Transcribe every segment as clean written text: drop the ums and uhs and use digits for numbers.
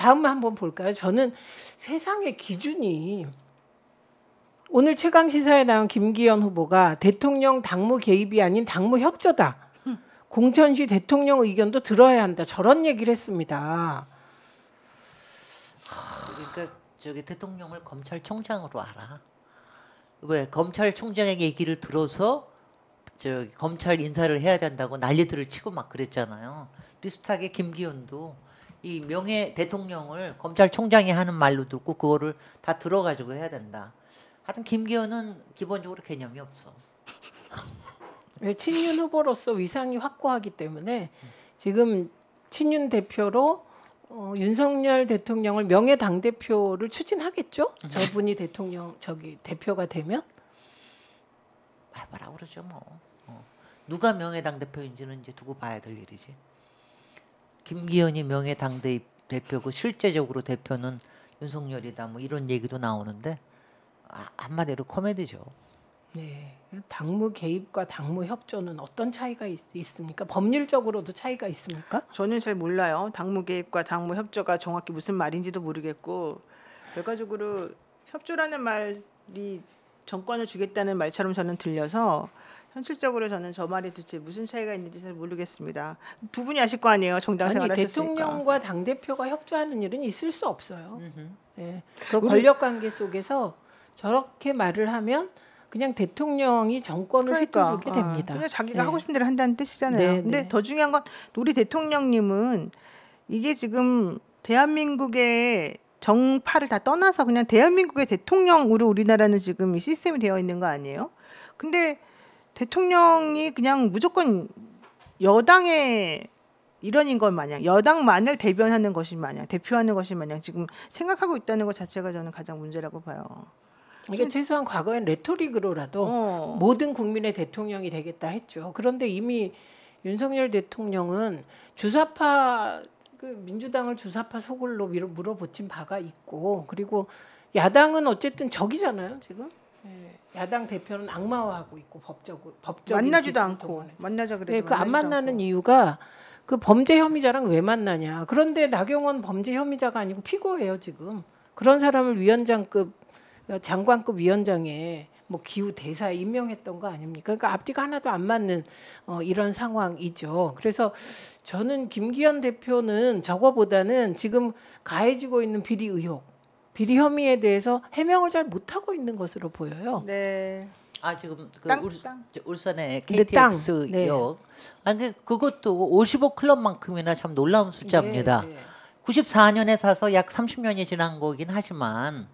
다음 한번 볼까요? 저는 세상의 기준이 오늘 최강시사에 나온 김기현 후보가 대통령 당무 개입이 아닌 당무 협조다. 공천시 대통령 의견도 들어야 한다. 저런 얘기를 했습니다. 그러니까 저기 대통령을 검찰총장으로 알아. 왜 검찰총장의 얘기를 들어서 저기 검찰 인사를 해야 된다고 난리들을 치고 막 그랬잖아요. 비슷하게 김기현도 이 명예 대통령을 검찰총장이 하는 말로 듣고 그거를 다 들어가지고 해야 된다. 하여튼 김기현은 기본적으로 개념이 없어. 친윤 후보로서 위상이 확고하기 때문에 지금 친윤 대표로 윤석열 대통령을 명예 당 대표를 추진하겠죠. 저분이 대표가 되면 뭐라 그러죠 뭐. 누가 명예 당 대표인지는 이제 두고 봐야 될 일이지. 김기현이 명예 당 대표고 실제적으로 대표는 윤석열이다. 뭐 이런 얘기도 나오는데 한마디로 코미디죠. 네, 당무 개입과 당무 협조는 어떤 차이가 있습니까? 법률적으로도 차이가 있습니까? 저는 잘 몰라요. 당무 개입과 당무 협조가 정확히 무슨 말인지도 모르겠고 결과적으로 협조라는 말이 정권을 주겠다는 말처럼 저는 들려서 현실적으로 저는 저 말이 도대체 무슨 차이가 있는지 잘 모르겠습니다. 두 분이 아실 거 아니에요. 정당 생활하셨으니까. 대통령과 당대표가 협조하는 일은 있을 수 없어요. 네, 그 권력관계 속에서 저렇게 말을 하면 그냥 대통령이 정권을 휘두르게 됩니다. 그냥 자기가 하고 싶은 대로 한다는 뜻이잖아요. 네, 근데 네. 더 중요한 건 우리 대통령님은 이게 지금 대한민국의 정파를 다 떠나서 그냥 대한민국의 대통령으로 우리나라는 지금 이 시스템이 되어 있는 거 아니에요? 근데 대통령이 그냥 무조건 여당의 일원인 것 마냥 여당만을 대변하는 것이 마냥 대표하는 것이 마냥 지금 생각하고 있다는 것 자체가 저는 가장 문제라고 봐요. 이게 최소한 과거엔 레토릭으로라도 모든 국민의 대통령이 되겠다 했죠. 그런데 이미 윤석열 대통령은 주사파 민주당을 주사파 소굴로 물어붙인 바가 있고 그리고 야당은 어쨌든 적이잖아요 지금. 야당 대표는 악마화하고 있고 법적으로 만나지도 않고 만나자 그래도 그 안 만나는 이유가 그 범죄 혐의자랑 왜 만나냐. 그런데 나경원 범죄 혐의자가 아니고 피고예요 지금. 그런 사람을 위원장급 장관급 위원장에 뭐 기후 대사에 임명했던 거 아닙니까? 그러니까 앞뒤가 하나도 안 맞는 이런 상황이죠. 그래서 저는 김기현 대표는 저거보다는 지금 가해지고 있는 비리 의혹, 비리 혐의에 대해서 해명을 잘 못하고 있는 것으로 보여요. 네. 지금 땅. 울산의 KTX역 그것도 55클럽만큼이나 참 놀라운 숫자입니다. 네. 94년에 사서 약 30년이 지난 거긴 하지만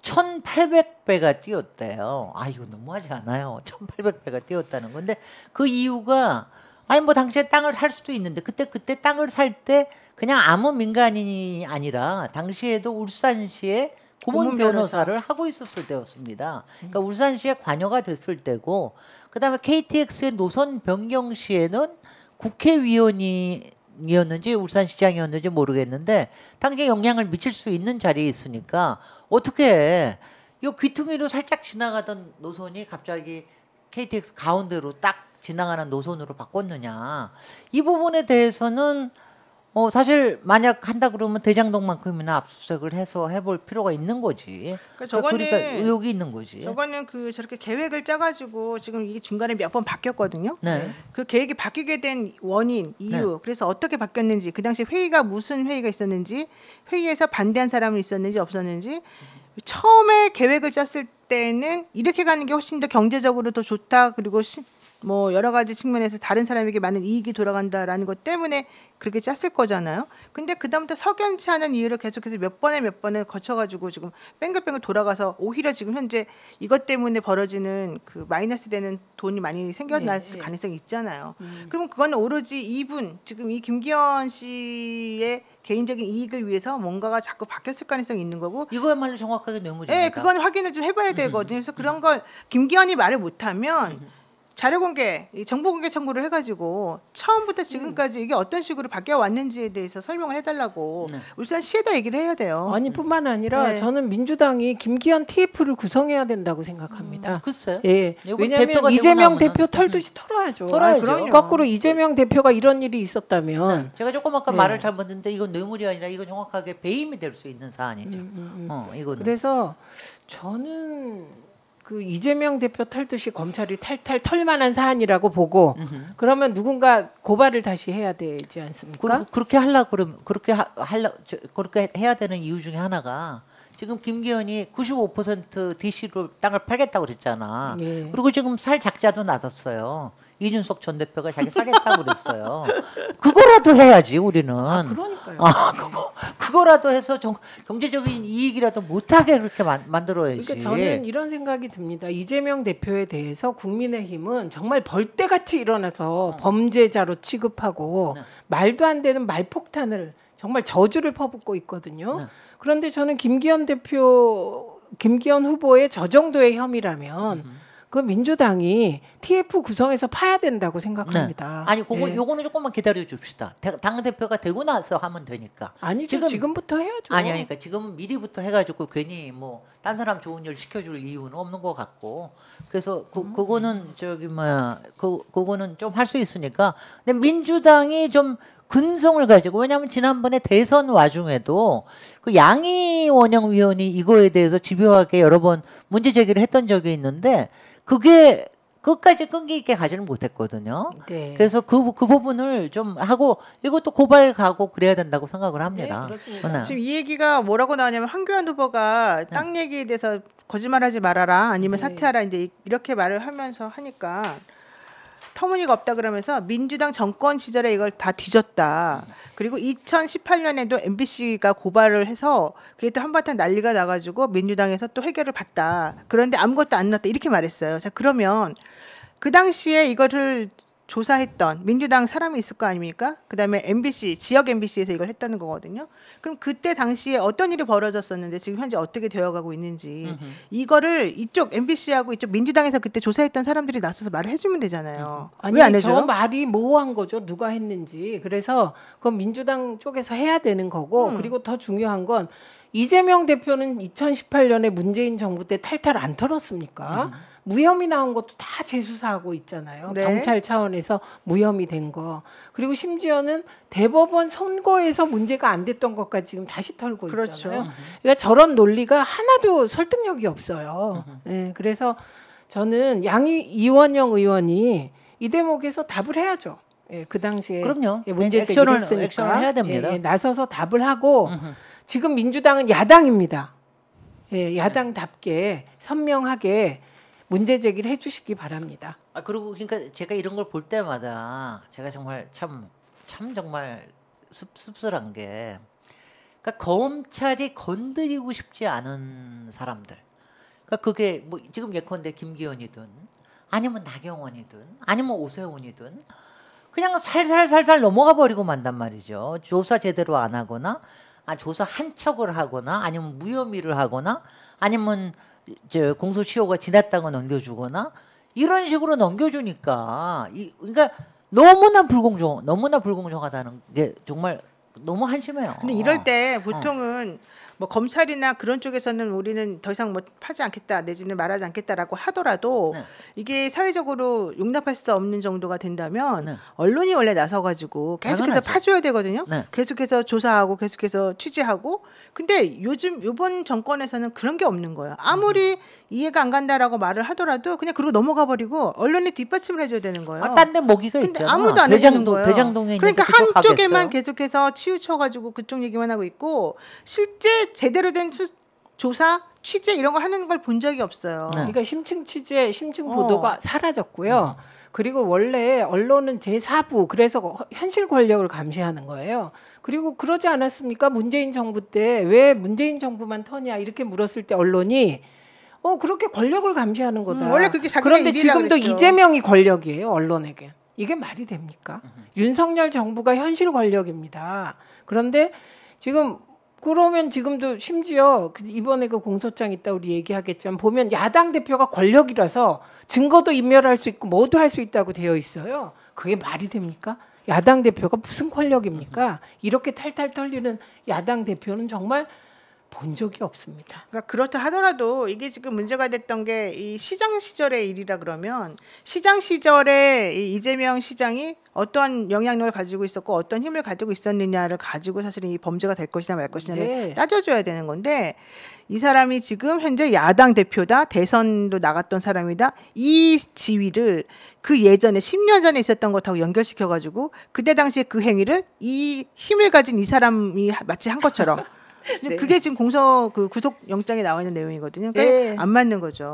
1,800배가 뛰었대요. 이거 너무하지 않아요? 1,800배가 뛰었다는 건데 그 이유가 뭐 당시에 땅을 살 수도 있는데 그때 땅을 살 때 그냥 아무 민간인이 아니라 당시에도 울산시에 고문 변호사를 하고 있었을 때였습니다. 그러니까 울산시에 관여가 됐을 때고 그다음에 KTX의 노선 변경 시에는 국회의원이었는지 울산시장이었는지 모르겠는데 당시에 영향을 미칠 수 있는 자리에 있으니까 어떻게 이 귀퉁이로 살짝 지나가던 노선이 갑자기 KTX 가운데로 딱 지나가는 노선으로 바꿨느냐. 이 부분에 대해서는 사실 만약 한다 그러면 대장동만큼이나 압수수색을 해서 해볼 필요가 있는 거지. 그러니까 의혹이 있는 거지. 저거는 저렇게 계획을 짜가지고 지금 이게 중간에 몇 번 바뀌었거든요. 네. 그 계획이 바뀌게 된 원인, 이유, 네. 그래서 어떻게 바뀌었는지, 그 당시 회의가 무슨 회의가 있었는지, 회의에서 반대한 사람이 있었는지 없었는지. 처음에 계획을 짰을 때는 이렇게 가는 게 훨씬 더 경제적으로 더 좋다. 그리고 뭐 여러 가지 측면에서 다른 사람에게 많은 이익이 돌아간다라는 것 때문에 그렇게 짰을 거잖아요. 근데 그다음부터 석연치 않은 이유를 계속해서 몇 번을 거쳐가지고 지금 뺑글뺑글 돌아가서 오히려 지금 현재 이것 때문에 벌어지는 그 마이너스 되는 돈이 많이 생겨날 가능성이 있잖아요. 그러면 그건 오로지 이분 지금 이 김기현 씨의 개인적인 이익을 위해서 뭔가가 자꾸 바뀌었을 가능성이 있는 거고 이거야말로 정확하게 뇌물입니다. 네, 그건 확인을 좀 해봐야 되거든요. 그래서 그런 걸 김기현이 말을 못하면 자료 공개, 이 정보 공개 청구를 해가지고 처음부터 지금까지 이게 어떤 식으로 바뀌어 왔는지에 대해서 설명을 해달라고 울산시에다 얘기를 해야 돼요. 아니 뿐만 아니라 네. 저는 민주당이 김기현 TF를 구성해야 된다고 생각합니다. 글쎄요. 예, 이거 왜냐하면 대표가 이재명 되고 대표 털듯이 털어야죠. 털어야죠. 그럼요. 거꾸로 이재명 대표가 이런 일이 있었다면 제가 조금 아까 네. 말을 잘못했는데 이건 뇌물이 아니라 이건 정확하게 배임이 될 수 있는 사안이죠. 이거는. 그래서 저는 그 이재명 대표 털듯이 검찰이 탈탈 털만한 사안이라고 보고 그러면 누군가 고발을 다시 해야 되지 않습니까? 그렇게 하려 그러면 그렇게 해야 되는 이유 중에 하나가 지금 김기현이 95% DC로 땅을 팔겠다고 그랬잖아. 예. 그리고 지금 살 작자도 놔뒀어요. 이준석 전 대표가 자기 사겠다고 그랬어요. 그거라도 해야지 우리는. 그러니까요. 그거라도 해서 경제적인 이익이라도 못하게 그렇게 만들어야지. 그러니까 저는 이런 생각이 듭니다. 이재명 대표에 대해서 국민의힘은 정말 벌떼같이 일어나서 범죄자로 취급하고 말도 안 되는 말폭탄을 정말 저주를 퍼붓고 있거든요. 그런데 저는 김기현 후보의 저 정도의 혐의라면 그 민주당이 TF 구성해서 파야 된다고 생각합니다. 아니, 예. 요거는 조금만 기다려 줍시다. 당 대표가 되고 나서 하면 되니까. 아니 지금부터 해야죠. 아니, 그러니까 지금은 미리부터 해가지고 괜히 뭐 딴 사람 좋은 일 시켜줄 이유는 없는 것 같고. 그래서 그거는 그거는 좀 할 수 있으니까. 근데 민주당이 좀 근성을 가지고, 왜냐하면 지난번에 대선 와중에도 그 양이원영 위원이 이거에 대해서 집요하게 여러 번 문제 제기를 했던 적이 있는데 그게 끝까지 끈기 있게 가지는 못했거든요. 네. 그래서 그 부분을 좀 하고 이것도 고발 가고 그래야 된다고 생각을 합니다. 네, 그렇습니다. 지금 이 얘기가 뭐라고 나오냐면 황교안 후보가 땅 얘기에 대해서 거짓말하지 말아라 아니면 사퇴하라 이제 이렇게 말을 하면서 하니까 터무니가 없다 그러면서 민주당 정권 시절에 이걸 다 뒤졌다. 그리고 2018년에도 MBC가 고발을 해서 그게 또 한바탕 난리가 나가지고 민주당에서 또 해결을 받다. 그런데 아무것도 안 났다 이렇게 말했어요. 자 그러면 그 당시에 이거를 조사했던 민주당 사람이 있을 거 아닙니까? 그다음에 MBC 지역 MBC에서 이걸 했다는 거거든요. 그럼 그때 당시에 어떤 일이 벌어졌었는데 지금 현재 어떻게 되어가고 있는지 이거를 이쪽 MBC하고 이쪽 민주당에서 그때 조사했던 사람들이 나서서 말을 해주면 되잖아요. 왜 안 해줘요? 저 말이 모호한 거죠. 누가 했는지. 그래서 그건 민주당 쪽에서 해야 되는 거고 그리고 더 중요한 건 이재명 대표는 2018년에 문재인 정부 때 탈탈 안 털었습니까? 무혐의 나온 것도 다 재수사하고 있잖아요. 네. 경찰 차원에서 무혐의 된 거. 그리고 심지어는 대법원 선고에서 문제가 안 됐던 것까지 지금 다시 털고 그렇죠. 있잖아요. 그러니까 저런 논리가 하나도 설득력이 없어요. 네, 그래서 저는 이원영 의원이 이 대목에서 답을 해야죠. 예, 그 당시에 그럼요. 문제 제기를 했으니까 액션을 해야 됩니다. 예, 나서서 답을 하고 지금 민주당은 야당입니다. 예, 야당답게 선명하게 문제 제기를 해주시기 바랍니다. 그리고 그러니까 제가 이런 걸 볼 때마다 제가 정말 참 정말 씁쓸한 게, 그러니까 검찰이 건드리고 싶지 않은 사람들. 그러니까 그게 뭐 지금 예컨대 김기현이든 아니면 나경원이든 아니면 오세훈이든 그냥 살살살살 넘어가 버리고 만단 말이죠. 조사 제대로 안 하거나, 조사 한 척을 하거나, 아니면 무혐의를 하거나, 아니면 공소시효가 지났다고 넘겨주거나 이런 식으로 넘겨주니까 그러니까 너무나 불공정하다는 게 정말 너무 한심해요. 근데 이럴 때 보통은 뭐 검찰이나 그런 쪽에서는 우리는 더 이상 뭐 파지 않겠다 내지는 말하지 않겠다라고 하더라도 네. 이게 사회적으로 용납할 수 없는 정도가 된다면 네. 언론이 원래 나서가지고 계속해서 당연하죠. 파줘야 되거든요. 네. 계속해서 조사하고 계속해서 취재하고. 근데 이번 정권에서는 그런 게 없는 거예요. 아무리 이해가 안 간다라고 말을 하더라도 그냥 그러고 넘어가 버리고 언론이 뒷받침을 해줘야 되는 거예요. 딴 데 먹이가 근데 있잖아. 아무도 안 해주는 거예요. 대장동에 그러니까 있는데 그쪽 한쪽에만 가겠어요? 계속해서 치우쳐가지고 그쪽 얘기만 하고 있고 실제 제대로 된 조사, 취재 이런 거 하는 걸 본 적이 없어요. 네. 그러니까 심층 취재, 심층 보도가 사라졌고요. 그리고 원래 언론은 제4부 그래서 현실 권력을 감시하는 거예요. 그리고 그러지 않았습니까? 문재인 정부 때 왜 문재인 정부만 터냐 이렇게 물었을 때 언론이 그렇게 권력을 감시하는 거다. 원래 그게 자기네 그런데 일이라 지금도 그랬죠. 이재명이 권력이에요. 언론에게. 이게 말이 됩니까? 윤석열 정부가 현실 권력입니다. 그런데 지금 그러면 지금도 심지어 이번에 그 공소장 있다 우리 얘기하겠지만 보면 야당 대표가 권력이라서 증거도 인멸할 수 있고 뭐도 할 수 있다고 되어 있어요. 그게 말이 됩니까? 야당 대표가 무슨 권력입니까? 이렇게 탈탈 털리는 야당 대표는 정말 본 적이 없습니다. 그러니까 그렇다 하더라도 이게 지금 문제가 됐던 게 이 시장 시절의 일이라 그러면 시장 시절에 이 이재명 시장이 어떠한 영향력을 가지고 있었고 어떤 힘을 가지고 있었느냐를 가지고 사실은 이 범죄가 될 것이냐 말 것이냐를 네. 따져줘야 되는 건데 이 사람이 지금 현재 야당 대표다 대선도 나갔던 사람이다 이 지위를 그 예전에 10년 전에 있었던 것하고 연결시켜가지고 그때 당시에 그 행위를 이 힘을 가진 이 사람이 마치 한 것처럼 네. 그게 지금 구속 영장에 나와 있는 내용이거든요. 그러니까 네. 안 맞는 거죠.